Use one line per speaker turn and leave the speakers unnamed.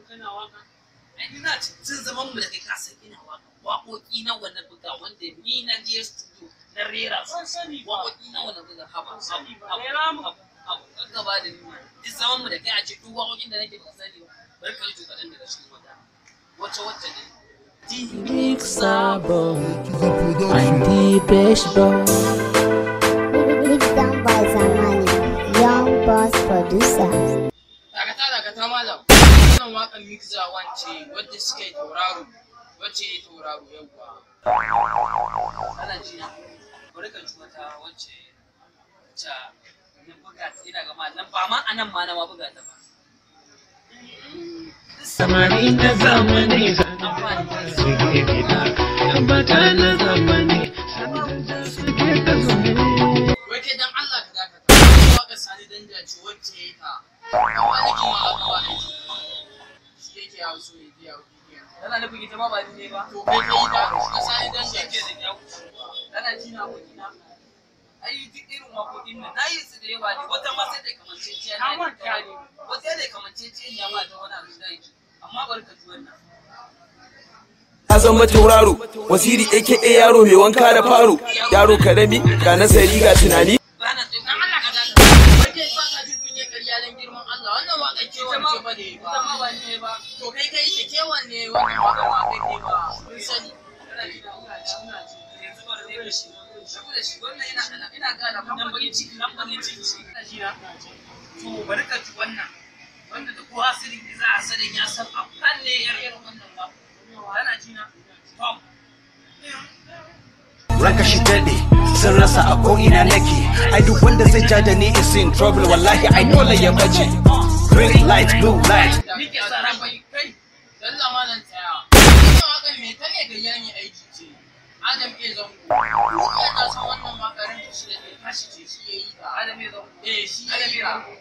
kana waka ai ina cikin zaman mu da kai ka san ina waka waƙoƙi na wannan buga wanda ni na je studio na rera waƙoƙi na wannan buga haba kan gaba da ni duk zaman mu da kai a ce duk waƙoƙin da nake ba sani ba bari ka ji kaɗan daga cikin wata ne
Big Sabo and the best boy.
Mix down by Zamani, young boss producer.
Dakata malam. Wannan waƙar Mixer wance wadda suka yi tauraro, wacce ya yi tauraro yawwa. Ana ji na? Bari ka ji wata wacce na buga ta ina gama nan ba ma anan ma na ma buga ta ba.
Samari na zamani suke gida, tabbata na zamani suke ta zuwa.
Wai kai dan Allah ka dakata, waƙar Sani Danja ce wacce ya yi ta. Amma nake ma aka ba aiki. Shi yake yawo so ya biya bidiyon. Tana nufin ita ma ba ni ne ba. To kai kai da Sani Danja ke da yawo. Tana jina wakina. Ai duk irin waƙoƙin nan na yi su da yawa ne wata ma sai da kamanceciya ne. Wata da kamanceciya ne ma ta wani abu da yake. Amma bari ka ji wannan.
Na zama tauraro, Waziri aka yaro mai wanka da faro, yaro karami ga nazari ga tunani.
Bana tsoron Allah ka dace. Wai ba ka jin kunya ƙarya dan girman Allah. Wannan waƙar ce wacce ba ne ba. Ita ba ne ba. To kai kai ta ke wanne wannan waƙar ma kai ke ba. Kun sani. Kana ji da ina ji. Yanzu ba da da shi. Saboda shi wannan ina gana nan bagin ciki ina ji na. To bari ka ji wannan. Wanda da kowa sirrin da za a sanin ya san amfan ne irin wannan ba. Ana ji na. Tom.
Ranka shi daɗe sun rasa a ko'ina nake. Ai duk wanda zai ja da ni is in trouble. Wallahi I know la ya bace. Green light, blue light.
Nike tsara bai kai. Dan lamalan tsaya. Ina wakan me ta ne ga yayin aiki ce. Adam ke zango. Ina da san wannan makarin shi da tashi ce shi yayi ta. Adam ya zango. Shi Adam ya zango.